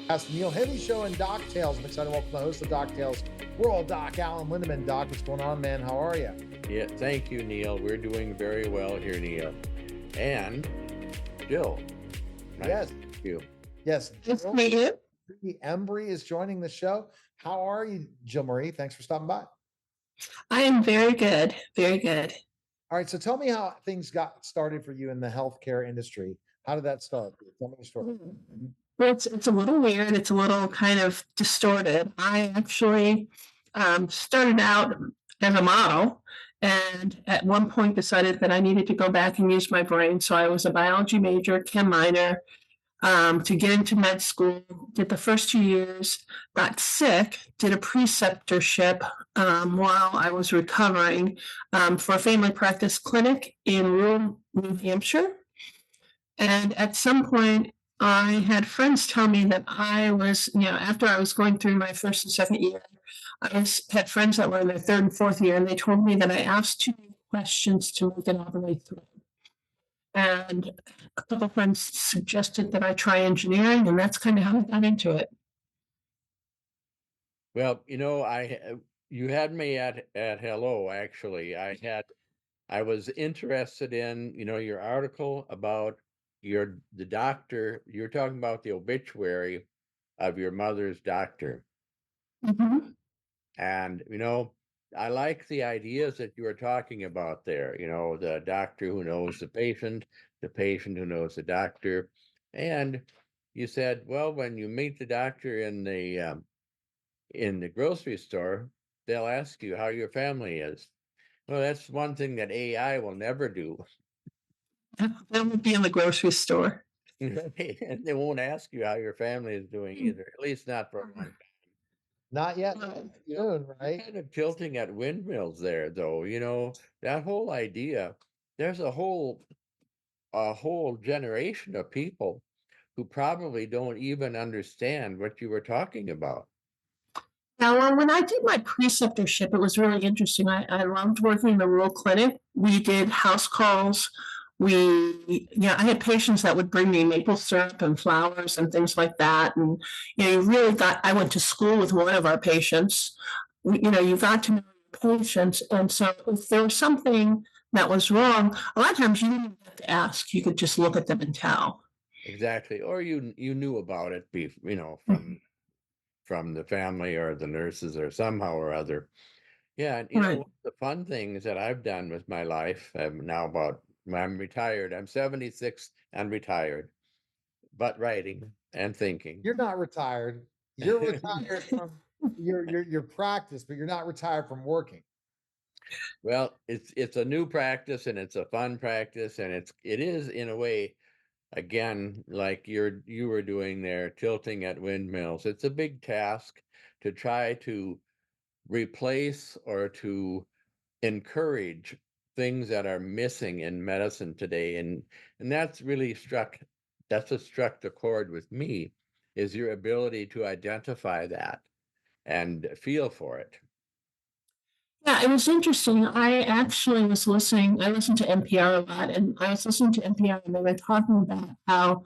That's Neil Heavy Show and Doc Tales. I'm excited to welcome the host of Doc Tales, World Doc Alan Lindemann. Doc, what's going on, man? How are you? Yeah, thank you, Neil. We're doing very well here, Neil. And Jill. Nice Yes. to meet you. Yes. Nice to meet you. Mari Embry is joining the show. How are you, Jill Marie? Thanks for stopping by. I am very good. Very good. All right. So tell me how things got started for you in the healthcare industry. How did that start? Tell me the story. Well, it's a little weird. It's a little kind of distorted. I actually started out as a model, and at one point decided that I needed to go back and use my brain. So I was a biology major, chem minor, to get into med school. Did the first 2 years, got sick, did a preceptorship while I was recovering for a family practice clinic in rural New Hampshire. And at some point, I had friends tell me that I was, after I was going through my first and second year, had friends that were in their third and fourth year, and they told me that I asked too many questions to make it all the way through. And a couple of friends suggested that I try engineering, and that's kind of how I got into it. Well, you had me at hello. Actually, I was interested in your article about the doctor. You're talking about the obituary of your mother's doctor, Mm-hmm. and I like the ideas that you were talking about there. The doctor who knows the patient who knows the doctor. And you said, well, when you meet the doctor in the grocery store, they'll ask you how your family is. Well, that's one thing that AI will never do. That would be in the grocery store. And they won't ask you how your family is doing either, at least not for a long time. Not yet. Soon, right? Kind of tilting at windmills there, though. That whole idea. There's a whole generation of people who probably don't even understand what you were talking about. Now, when I did my preceptorship, it was really interesting. I loved working in the rural clinic. We did house calls. I had patients that would bring me maple syrup and flowers and things like that. And, I went to school with one of our patients. You got to know your patients. And so if there was something that was wrong, a lot of times you didn't have to ask. You could just look at them and tell. Exactly. Or you knew about it, from the family or the nurses or somehow or other. Yeah, and Right. one of the fun things that I've done with my life, I'm retired. I'm 76 and retired, but writing and thinking. You're not retired. You're retired from your practice, but you're not retired from working. Well, it's a new practice and it's a fun practice, and it is in a way, again, like you were doing there, tilting at windmills. It's a big task to try to replace or to encourage things that are missing in medicine today, and that's really struck the chord with me, is your ability to identify that and feel for it. Yeah, it was interesting. I actually was listening. I listened to NPR a lot, and I was listening to NPR, and they were talking about how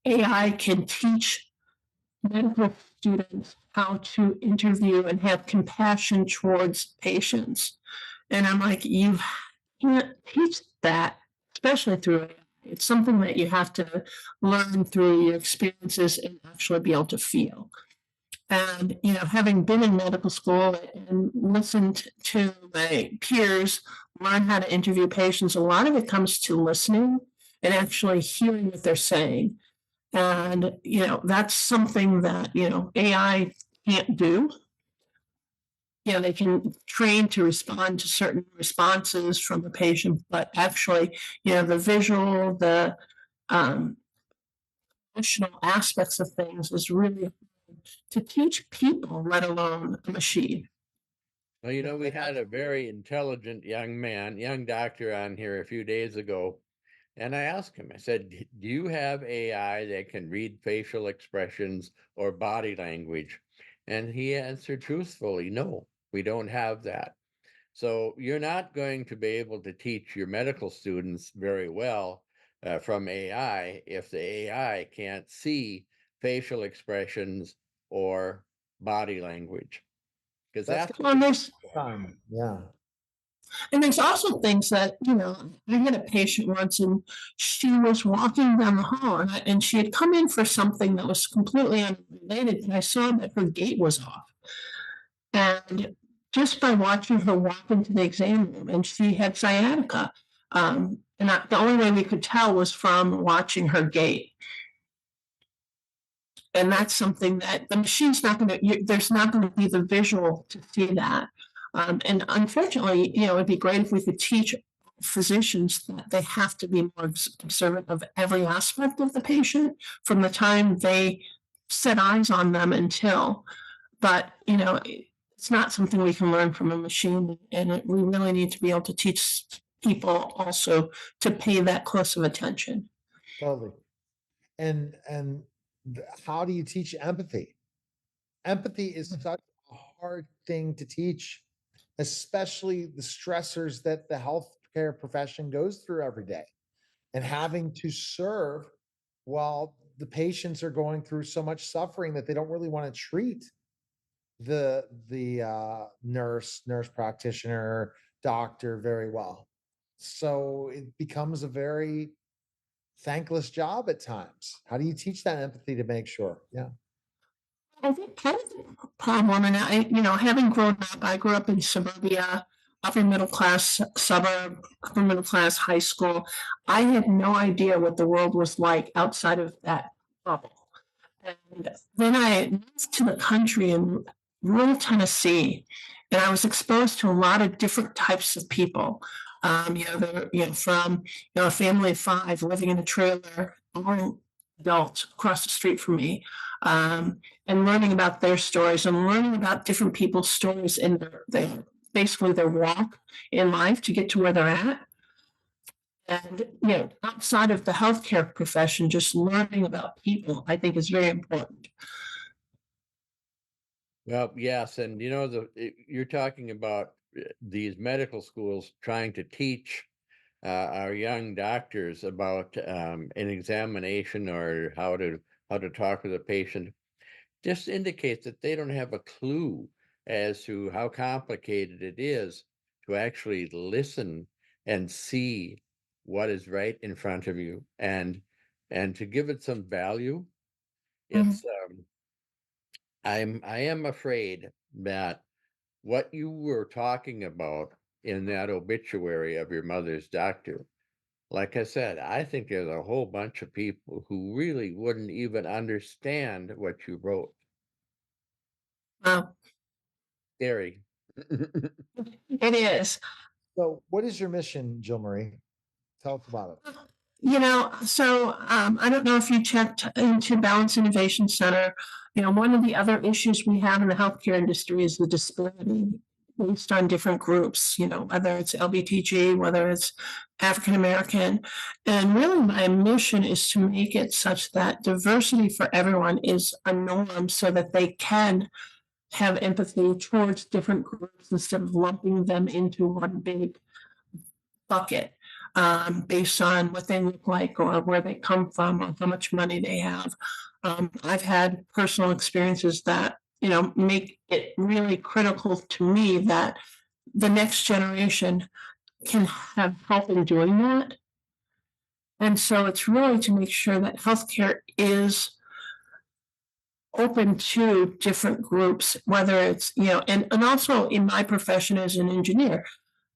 AI can teach medical students how to interview and have compassion towards patients. And I'm like, you can't teach that, especially through AI. It's something that you have to learn through your experiences and actually be able to feel. And, having been in medical school and listened to my peers learn how to interview patients, a lot of it comes to listening and actually hearing what they're saying. And, that's something that, AI can't do. They can train to respond to certain responses from the patient, but actually, the visual, the emotional aspects of things is really to teach people, let alone a machine. Well, we had a very intelligent young doctor on here a few days ago, and I asked him, I said, do you have AI that can read facial expressions or body language? And he answered truthfully, no, we don't have that. So you're not going to be able to teach your medical students very well from AI if the AI can't see facial expressions or body language, because that's Well, there's time. Yeah. And there's also things that, I had a patient once and she was walking down the hall and she had come in for something that was completely unrelated. And I saw that her gait was off. And just by watching her walk into the exam room, and she had sciatica. The only way we could tell was from watching her gait. And that's something that the machine's not going to, there's not going to be the visual to see that. And unfortunately, it'd be great if we could teach physicians that they have to be more observant of every aspect of the patient from the time they set eyes on them until, but, it's not something we can learn from a machine. And we really need to be able to teach people also to pay that close of attention. Totally. And how do you teach empathy? Empathy is such a hard thing to teach, especially the stressors that the healthcare profession goes through every day, and having to serve while the patients are going through so much suffering that they don't really want to treat the nurse practitioner, doctor very well. So it becomes a very thankless job at times. How do you teach that empathy to make sure? Yeah. I think part of the problem, and having grown up, I grew up in suburbia, upper middle class suburb, upper middle class high school. I had no idea what the world was like outside of that bubble. And then I moved to the country in rural Tennessee, and I was exposed to a lot of different types of people. From a family of 5 living in a trailer, all adults across the street from me, and learning about their stories and learning about different people's stories and basically their walk in life to get to where they're at. And, outside of the healthcare profession, just learning about people, I think, is very important. Well, yes, and you're talking about these medical schools trying to teach our young doctors about an examination or how to talk with a patient. Just indicates that they don't have a clue as to how complicated it is to actually listen and see what is right in front of you and to give it some value. It's I am afraid that what you were talking about in that obituary of your mother's doctor, like I said, I think there's a whole bunch of people who really wouldn't even understand what you wrote. Wow, Scary. it is. So what is your mission, Jill Marie? Tell us about it. So I don't know if you checked into Balance Innovation Center. One of the other issues we have in the healthcare industry is the disparity based on different groups, whether it's LBTG, whether it's African American. And really my mission is to make it such that diversity for everyone is a norm so that they can have empathy towards different groups instead of lumping them into one big bucket based on what they look like or where they come from or how much money they have. I've had personal experiences that, make it really critical to me that the next generation can have help in doing that. And so it's really to make sure that healthcare is open to different groups, whether it's, and also in my profession as an engineer,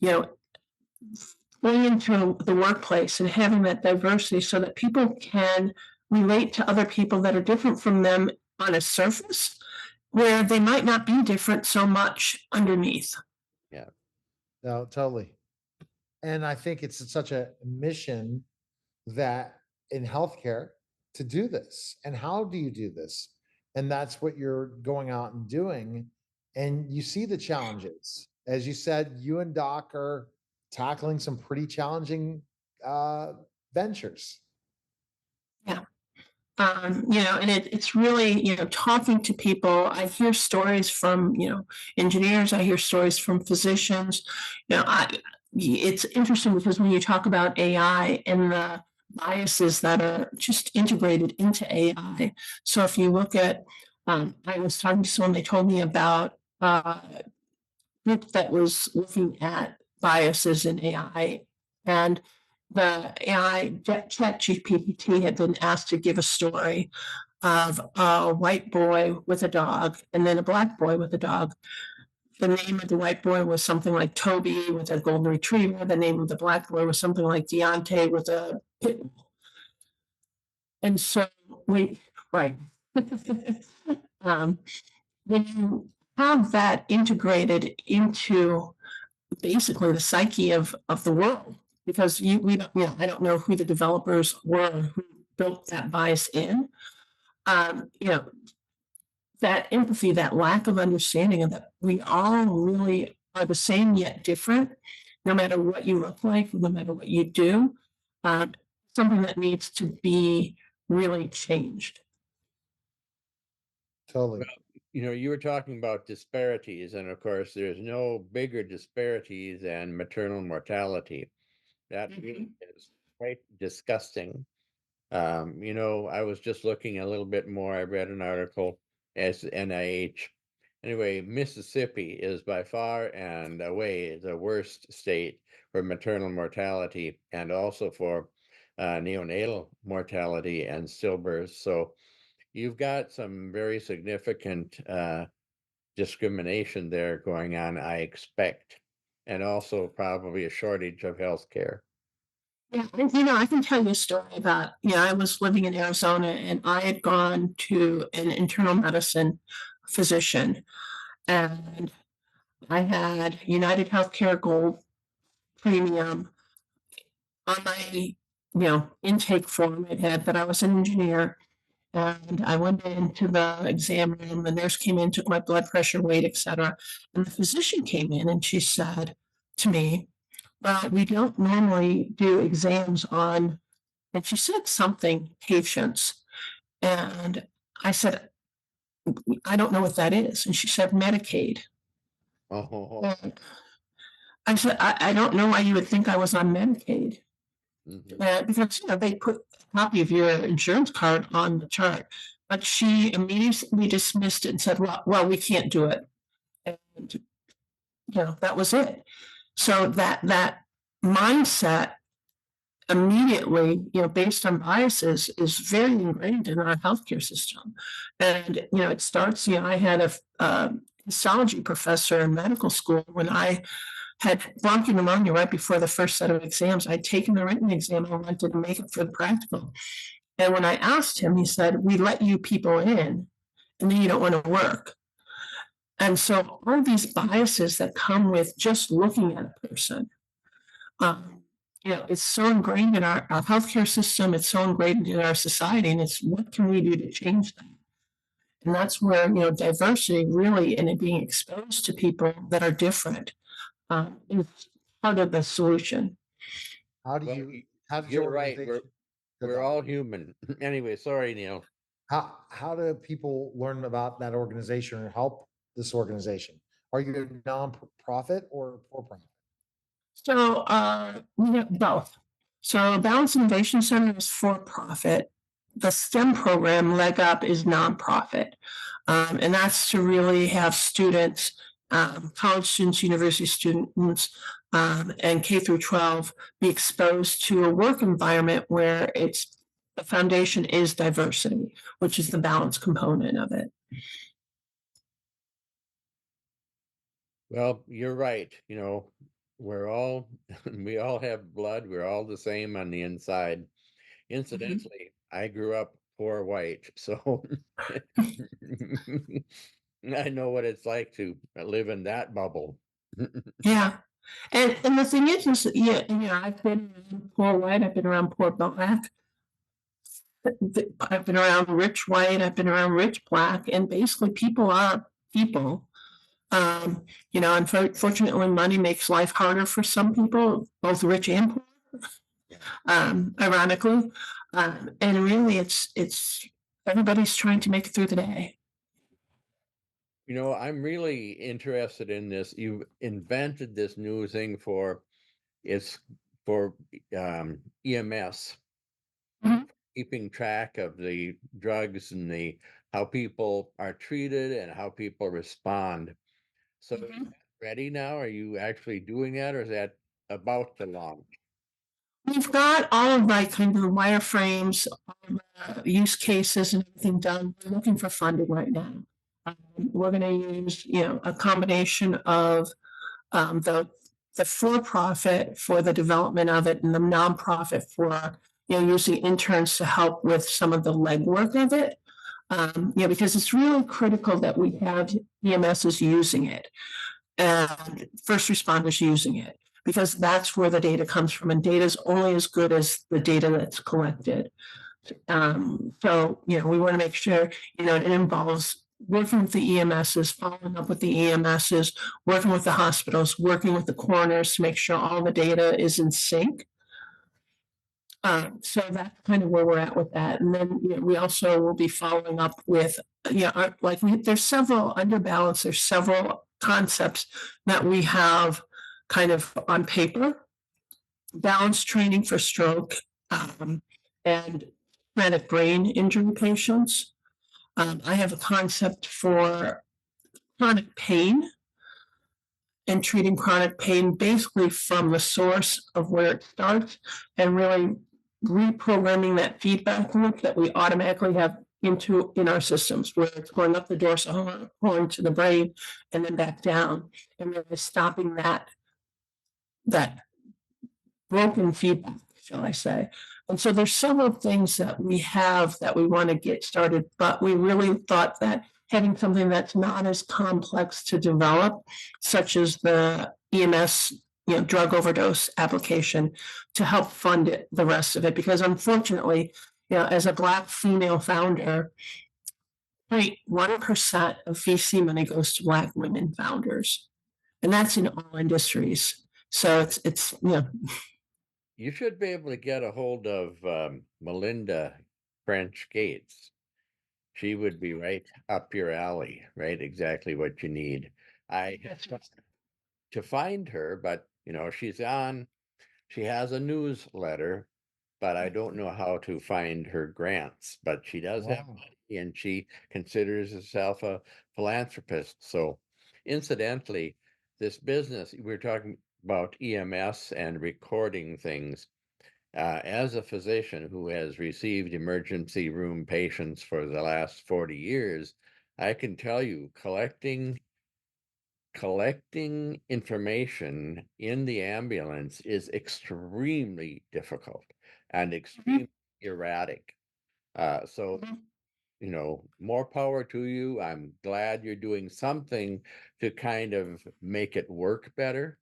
going into the workplace and having that diversity so that people can relate to other people that are different from them on a surface where they might not be different so much underneath. Yeah. No, totally. And I think it's such a mission that in healthcare to do this. And how do you do this? And that's what you're going out and doing. And you see the challenges. As you said, you and Doc are tackling some pretty challenging ventures. Yeah. And it's really, talking to people. I hear stories from, engineers. I hear stories from physicians. It's interesting because when you talk about AI and the biases that are just integrated into AI. So if you look at, I was talking to someone, they told me about a group that was looking at biases in AI. And the AI, ChatGPT, had been asked to give a story of a white boy with a dog and then a black boy with a dog. The name of the white boy was something like Toby with a golden retriever. The name of the black boy was something like Deontay with a pit bull. And so right. um, when you have that integrated into basically the psyche of the world, because we don't, I don't know who the developers were who built that bias in. You know, that empathy, that lack of understanding of that we all really are the same yet different, no matter what you look like, no matter what you do, something that needs to be really changed. Totally. You were talking about disparities, and of course, there's no bigger disparity than maternal mortality. That really is quite disgusting. I was just looking a little bit more. I read an article as NIH. Anyway, Mississippi is by far and away the worst state for maternal mortality and also for neonatal mortality and stillbirths. So you've got some very significant discrimination there going on, I expect, and also probably a shortage of health care. Yeah, and I can tell you a story about, I was living in Arizona and I had gone to an internal medicine physician and I had United Healthcare Gold Premium on my, intake form. It had that I was an engineer. And I went into the exam room, the nurse came in, took my blood pressure, weight, etc. And the physician came in and she said to me, well, we don't normally do exams on, and she said something, patients. And I said, I don't know what that is. And she said, Medicaid. Oh, And I said, I don't know why you would think I was on Medicaid. Because they put a copy of your insurance card on the chart, but she immediately dismissed it and said, "Well, we can't do it," and that was it. So that mindset immediately, based on biases, is very ingrained in our healthcare system, and it starts. I had a histology professor in medical school when I had bronchial pneumonia right before the first set of exams. I'd taken the written exam and wanted to make it for the practical. And when I asked him, he said, we let you people in and then you don't want to work. And so all of these biases that come with just looking at a person, it's so ingrained in our healthcare system, it's so ingrained in our society, and it's what can we do to change that? And that's where, diversity really, and it being exposed to people that are different, is part of the solution. How do Well, you, how does you're your right. organization? We're all human. Anyway, sorry, Neil. How do people learn about that organization or help this organization? Are you a non-profit or for-profit? So we have both. So Balance Innovation Center is for profit. The STEM program, Leg Up, is nonprofit. And that's to really have students, college students, university students, and K through 12 be exposed to a work environment where the foundation is diversity, which is the balance component of it. Well, you're right. We're all we all have blood. We're all the same on the inside. Incidentally, I grew up poor white, so I know what it's like to live in that bubble. Yeah. And the thing is I've been around poor white, I've been around poor black, I've been around rich white, I've been around rich black, and basically people are people. Unfortunately, money makes life harder for some people, both rich and poor, ironically. And really it's everybody's trying to make it through the day. I'm really interested in this. You invented this new thing it's for EMS. keeping track of the drugs and how people are treated and how people respond. So is Mhm. that ready now? Are you actually doing that, or is that about to launch? We've got all of like kind of the wireframes, all the use cases and everything done. We're looking for funding right now. We're going to use, a combination of the for-profit for the development of it and the nonprofit for, using interns to help with some of the legwork of it. Because it's really critical that we have EMSs using it and first responders using it, because that's where the data comes from, and data is only as good as the data that's collected. So, we want to make sure, it involves working with the EMSs, following up with the EMSs, working with the hospitals, working with the coroners to make sure all the data is in sync. So that's kind of where we're at with that. And then we also will be following up with, there's several underbalance, there's several concepts that we have kind of on paper. Balance training for stroke and traumatic brain injury patients. I have a concept for chronic pain and treating chronic pain basically from the source of where it starts and really reprogramming that feedback loop that we automatically have in our systems, where it's going up the dorsal horn to the brain and then back down, and really stopping that broken feedback, shall I say. And so there's several things that we have that we want to get started, but we really thought that having something that's not as complex to develop, such as the EMS, drug overdose application, to help fund it, the rest of it. Because unfortunately, as a Black female founder, 0.1% of VC money goes to Black women founders, and that's in all industries. So it's You should be able to get a hold of Melinda French Gates. She would be right up your alley, right? Exactly what you need. I That's have to find her, but she has a newsletter, but I don't know how to find her grants. But she does have Wow. money, and she considers herself a philanthropist. So, incidentally, this business we're talking about EMS and recording things. As a physician who has received emergency room patients for the last 40 years, I can tell you collecting information in the ambulance is extremely difficult and extremely erratic. So, more power to you. I'm glad you're doing something to kind of make it work better.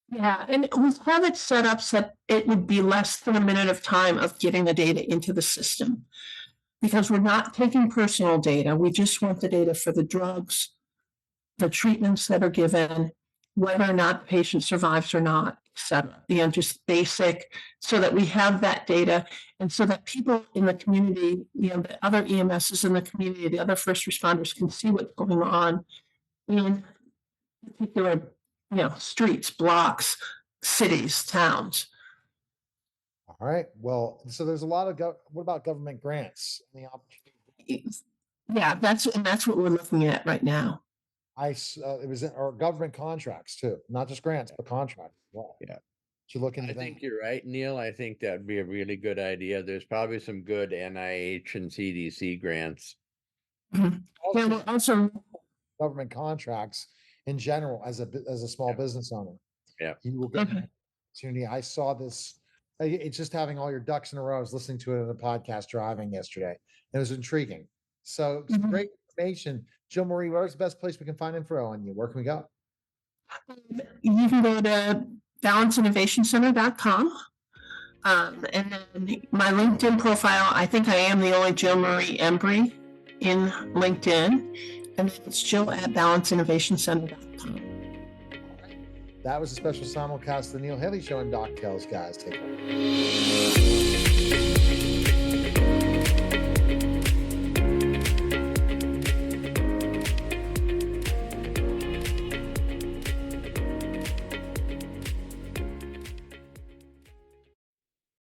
Yeah, and we have it set up so that it would be less than a minute of time of getting the data into the system. Because we're not taking personal data, we just want the data for the drugs, the treatments that are given, whether or not the patient survives or not, et cetera. Just basic, so that we have that data, and so that people in the community, the other EMSs in the community, the other first responders can see what's going on in particular, streets, blocks, cities, towns. All right. Well, so there's a lot of what about government grants and the opportunity? Yeah, that's what we're looking at right now. It was or government contracts too, not just grants, but contracts as well. Yeah. You look into I that. think you're right, Neil. I think that'd be a really good idea. There's probably some good NIH and CDC grants. Mhm. Yeah, Also, well, also, government contracts in general as a small business owner. Yeah. You will get an okay. opportunity. I saw this. It's just having all your ducks in a row. I was listening to it in a podcast driving yesterday. It was intriguing. So it's Mhm. great information. Jill Marie, where's the best place we can find info on you? Where can we go? You can go to balanceinnovationcenter.com. And then my LinkedIn profile, I think I am the only Jill Mari Embry in LinkedIn. And it's Jill at balanceinnovationcenter.com. That was a special simulcast of the Neil Haley Show and Doc Tells, guys. Take care.